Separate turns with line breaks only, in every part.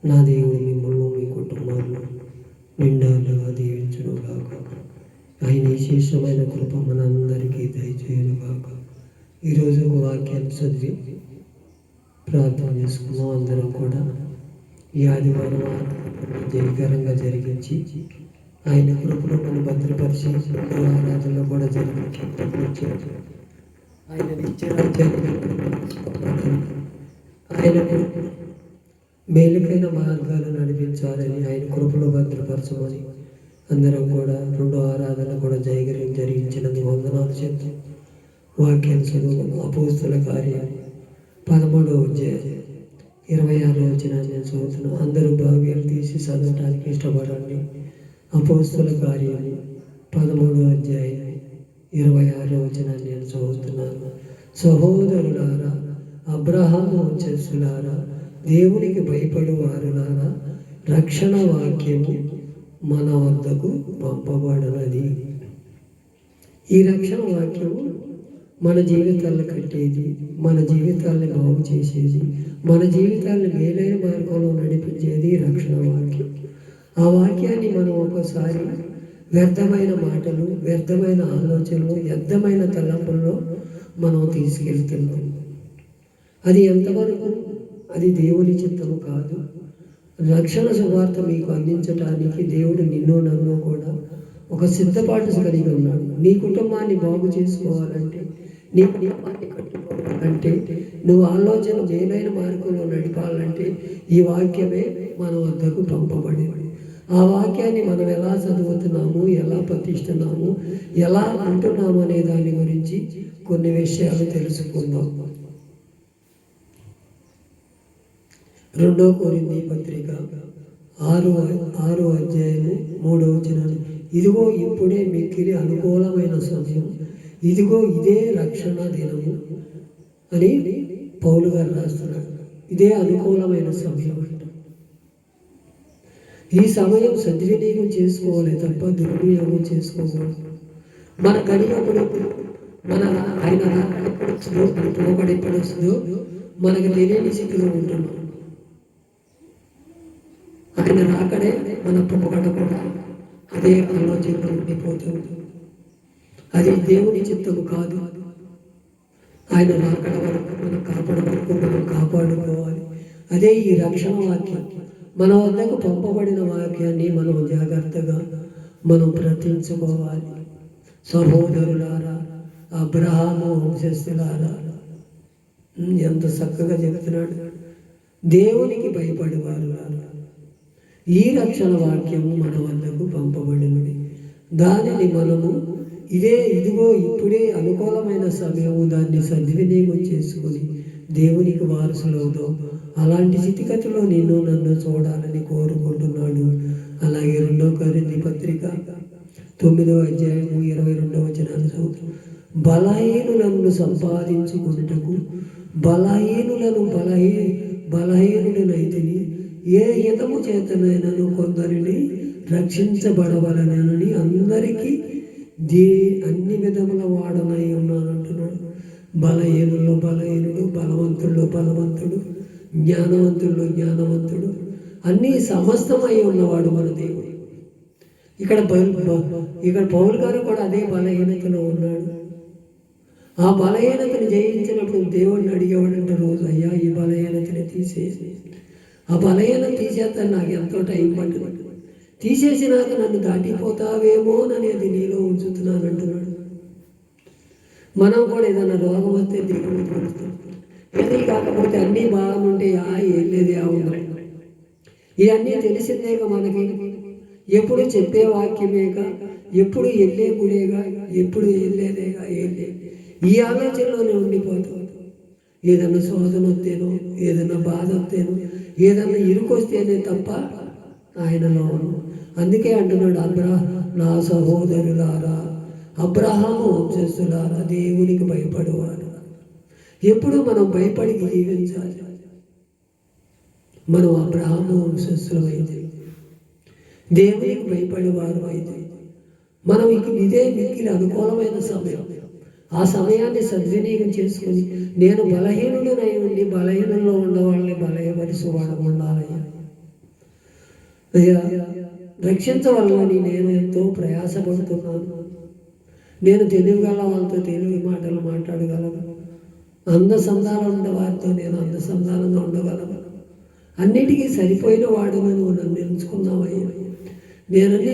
నా దేవుడు మిమ్మల్ని మీ కుటుంబాలను నిండాలుగా దీవించునుగాక. ఆయన విశేషమైన కృప మనందరికీ దయచేయునుగాక. ఈరోజు ఒక వాక్యాన్ని చదివి ప్రార్థన చేసుకున్నాం. అందరం కూడా ఈ ఆదివారం జయకరంగా జరిగించి ఆయన కృపలో మనం భద్రపరిచి ఆరాధనలో కూడా జరిగించి ఆయన ఆయనకు మేలుకైన మార్గాలు నడిపించాలని ఆయన కృపలో భద్రపరచమని అందరం కూడా రెండో ఆరాధన కూడా జరిగించినందుకు వందనాలు చెప్తాం. వాక్యాన్ని చదువు అపోస్తుల కార్యాలు 13వ అధ్యాయం 26వ వచనాన్ని నేను చదువుతున్నాను. అందరూ భాగ్యాలు తీసి చదవటానికి ఇష్టపడండి. అపోస్తుల కార్యాలు 13వ అధ్యాయం 26వ వచనాన్ని నేను చదువుతున్నాను. సహోదరులారా, అబ్రహాము వంశస్థులారా, దేవునికి భయపడు వారులారా, రక్షణ వాక్యము మన వద్దకు పంపబడినది. ఈ రక్షణ వాక్యము మన జీవితాలను కట్టేది, మన జీవితాలను బాగు చేసేది, మన జీవితాలను మేలైన మార్గంలో నడిపించేది రక్షణ వాక్యం. ఆ వాక్యాన్ని మనం ఒకసారి వ్యర్థమైన మాటలు, వ్యర్థమైన ఆలోచనలు, వ్యర్థమైన తలంపుల్లో మనం తీసుకెళ్తున్నాం. అది ఎంతవరకు అది దేవుని చిత్తము కాదు. రక్షణ సువార్త మీకు అందించడానికి దేవుడు నిన్ను నన్ను కూడా ఒక సిద్ధపాటు కలిగి ఉన్నాడు. నీ కుటుంబాన్ని బాగు చేసుకోవాలంటే, నీ కుటుంబాన్ని కట్టుకోవాలంటే, నువ్వు ఆలోచన మేలైన మార్గంలో నడిపాలంటే ఈ వాక్యమే మన వద్దకు పంపబడింది. ఆ వాక్యాన్ని మనం ఎలా చదువుతున్నాము, ఎలా పఠిస్తున్నాము, ఎలా అంటున్నాము అనే దాని గురించి కొన్ని విషయాలు తెలుసుకుందాం. 2 కొరింథీ పత్రిక 6వ అధ్యాయము 3వ వచనం. ఇదిగో ఇప్పుడే మిక్కిలి అనుకూలమైన సమయం, ఇదిగో ఇదే రక్షణ దినము అని పౌలు గారు రాస్తున్నాడు. ఇదే అనుకూలమైన సమయం అంట. ఈ సమయం సద్వినియోగం చేసుకోవాలి తప్ప దుర్వినియోగం చేసుకోకూడదు. మన గడియప్పుడు మన ఆయన పోగడెప్పుడొస్తుందో మనకు తెలియని స్థితిలో ఉంటున్నాం. ఆయన రాకడే మన పోగడ కూడా అదే ఆలోచనలో ఉండిపోతుంది. అది దేవుని చిత్తము కాదు. ఆయన రాకడ వరకు మనం కాపాడుకోవాలి. అదే ఈ రక్షణ వాక్యం. మన వద్దకు పంపబడిన వాక్యాన్ని మనం జాగ్రత్తగా మనం ప్రతించుకోవాలి. సహోదరులారా, అబ్రహాము వంశస్థులారా, ఎంత చక్కగా చెబుతున్నాడు. దేవునికి భయపడేవారు ఈ రక్షణ వాక్యము మన వద్దకు పంపబడినది. దానిని మనము ఇదిగో ఇప్పుడే అనుకూలమైన సమయము, దాన్ని సద్వినియోగం చేసుకొని దేవునికి వారసులవుదాం. అలాంటి స్థితిగతిలో నిన్ను నన్ను చూడాలని కోరుకుంటున్నాడు. అలాగే 2 కొరింథీ పత్రిక 9వ అధ్యాయము 22వ వచనాన్ని చదువుతాం. బలహీనులను సంపాదించుకున్నటకు బలహీనుడనైతిని, ఏ హితము చేతనైనను కొందరిని రక్షించబడవలనని అందరికీ అన్ని విధముల వాడనై ఉన్నానంటున్నాడు. బలహీనుల్లో బలహీనుడు, బలవంతుల్లో బలవంతుడు, జ్ఞానవంతుల్లో జ్ఞానవంతుడు, అన్నీ సమస్తమై ఉన్నవాడు మన దేవుడు. ఇక్కడ పౌలు గారు కూడా అదే బలహీనతలో ఉన్నాడు. ఆ బలహీనతను జయించినప్పుడు దేవుడిని అడిగేవాడంటే రోజు, అయ్యా ఈ బలహీనతని తీసేసి, ఆ బలహీనత తీసేస్తాను, నాకు ఎంతో టైం పట్టుబడి తీసేసినాక నన్ను దాటిపోతావేమో అనేది నీలో ఉంచుతున్నాను అంటున్నాడు. మనం కూడా ఏదైనా రోగం వస్తే దేవుడిని చూస్తాం. ఏది కాకపోతే అన్నీ బాగుంటే వెళ్ళేది ఉంది. ఇవన్నీ తెలిసిందేగా మనకి. ఎప్పుడు చెప్పే వాక్యమేగా, ఎప్పుడు వెళ్ళే గుడేగా, ఎప్పుడు వెళ్ళేదేగా, ఈ ఆలోచనలోనే ఉండిపోతాం. ఏదన్నా శోధన వస్తేనో, ఏదన్నా బాధ వస్తేనో, ఏదన్నా ఇరుకొస్తేనే తప్ప ఆయనలో ఉన్నాం. అందుకే అంటున్నాడు, నా సహోదరులారా, అబ్రహాము వంశస్థులారా, దేవునికి భయపడేవారు. ఎప్పుడు మనం భయపడి జీవించాలి. మనం అబ్రహాము వంశస్థులం అయితే, దేవునికి భయపడేవారు అయితే, మనం ఇదే మిక్కిలి అనుకూలమైన సమయం. ఆ సమయాన్ని సద్వినియోగం చేసుకుని, నేను బలహీనుడనై ఉండి బలహీనంలో ఉన్న వాళ్ళని బలహీనపరిచేవాడు ఉండాలయ్యా. అయ్యా రక్షించవలనని నేను ఎంతో ప్రయాసపడుతున్నాను. నేను తెలివిగల వాళ్ళతో తెలివి మాటలు మాట్లాడగలను, అందసందాలు ఉండే వారితో నేను అందసందాలంగా ఉండగలను. అన్నిటికీ సరిపోయిన వాడును నువ్వు నన్ను ఎంచుకున్నావయ్యా. నేనన్నీ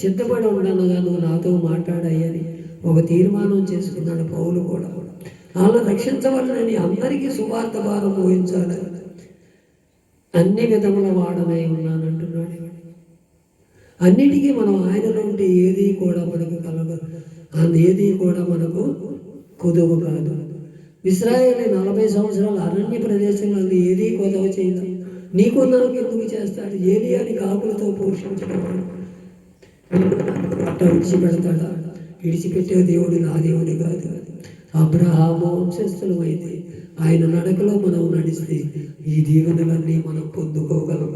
సిద్ధపడి ఉండనుగా నువ్వు నాతో మాట్లాడయ్యని ఒక తీర్మానం చేసుకున్నాడు పౌలు కూడా. అలా రక్షించవలనని అందరికీ సువార్త భారం ఊహించాలని అన్ని విధముల వాడనై ఉన్నానంటున్నాడు. అన్నిటికీ మనం ఆయనలో ఉంటే ఏది కూడా మనకు కలగదు, ఏది కూడా మనకు కుదువు కాదు. ఇశ్రాయేలు 40 సంవత్సరాల అరణ్య ప్రదేశంలో ఏది కొదవ చేయదు. నీకున్నానికి ఎందుకు చేస్తాడు? ఏలియాని కాకులతో పోషించడం అట్ట విడిచిపెడతాడా? విడిచిపెట్టే దేవుడు నా దేవుడు కాదు. అబ్రహాము వంశస్థులమైతే ఆయన నడకలో మనం నడిస్తే ఈ దీవెనలన్నీ మనం పొందుకోగలం.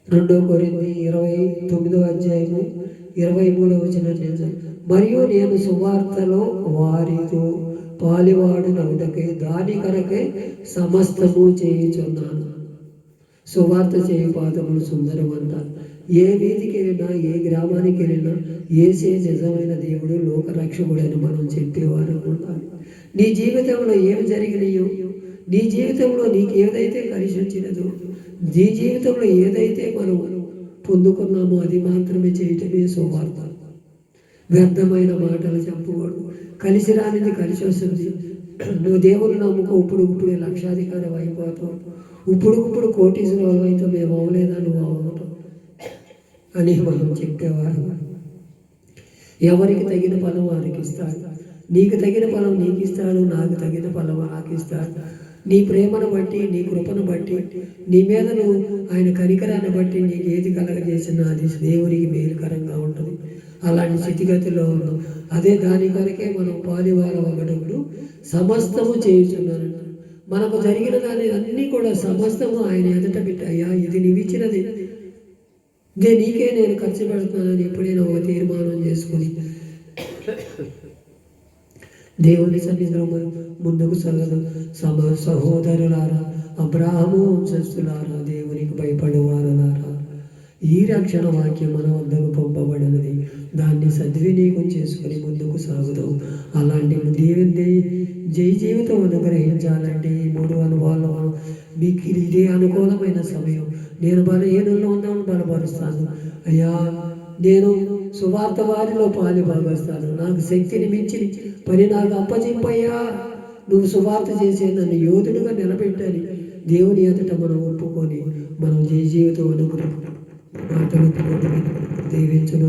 2 కొరింథీ 29:23 మరియు నేను సువార్తలో వారితో పాలివాడునవుటకై దాని కొరకై సమస్తము చేయుచున్నాను. సువార్త చేయి పాదములు సుందరమంట. ఏ వీధికి వెళ్ళినా, ఏ గ్రామానికి వెళ్ళినా యేసే నిజమైన దేవుడు, లోకరక్షకుడు అని మనం చెప్పేవారు ఉండాలి. నీ జీవితంలో ఏమి జరిగినాయో, నీ జీవితంలో నీకు ఏదైతే కలిసి వచ్చినదో, నీ జీవితంలో ఏదైతే మనం పొందుకున్నామో అది మాత్రమే చేయటమే సువార్త. వ్యర్థమైన మాటలు చెప్పకూడదు. కలిసి రానిది కలిసి వస్తుంది. నువ్వు దేవుని నమ్ముకో, ఇప్పుడు లక్షాధికారి అయిపోతావు, ఇప్పుడు కోటీశ్వరులు అయితే మేము అవ్వలేదా నువ్వు అవ్వటం అని మనం చెప్పేవారు. ఎవరికి తగిన ఫలం వారికి ఇస్తాడు. నీకు తగిన ఫలం నీకు ఇస్తాడు, నాకు తగిన ఫలం నాకు ఇస్తాడు. నీ ప్రేమను బట్టి, నీ కృపను బట్టి, నీ మీద నువ్వు ఆయన కనికరాన్ని బట్టి నీకు ఏది కలగజేసినా అది దేవునికి మేలుకరంగా ఉంటుంది. అలాంటి స్థితిగతిలో ఉన్నాం. అదే దాని కొరకే మనం పాలివార ఒకటప్పుడు సమస్తము చేయుచున్నాను. మనకు జరిగిన దాని అన్నీ కూడా సమస్తము ఆయన ఎదుట పెట్టాయా, ఇది నీవిచ్చినది, ఇదే నీకే నేను ఖర్చు పెడుతున్నానని ఎప్పుడైనా ఒక తీర్మానం చేసుకుని దేవుని సన్నిధిలో ముందుకు సాగదు. సహోదరులారా, అబ్రాహాము వంశస్థులారా, దేవునికి భయపడేవారులారా, ఈ రక్షణ వాక్యం మన వద్దకు పంపబడినది. దాన్ని సద్వినియోగం చేసుకుని ముందుకు సాగుదాం. అలాంటి జై జీవితం అనుగ్రహించాలంటే ఈ 3 అనుభవాలు మీకు ఇదే అనుకూలమైన సమయం. నేను బలహీనంలో ఉన్నాను, బలపరుస్తాను. అయ్యా, నేను సువార్త వారిలో పాలు భాగస్తాను. నాకు శక్తిని మించి పని నాకు అప్పచెప్పయ్యా, నువ్వు సువార్త చేసే నన్ను యోధుడుగా నిలబెట్టాలి. దేవుని ఎదుట మనం ఒప్పుకొని మనం జై జీవితం అనుగ్రహం మాటలు దీవించును.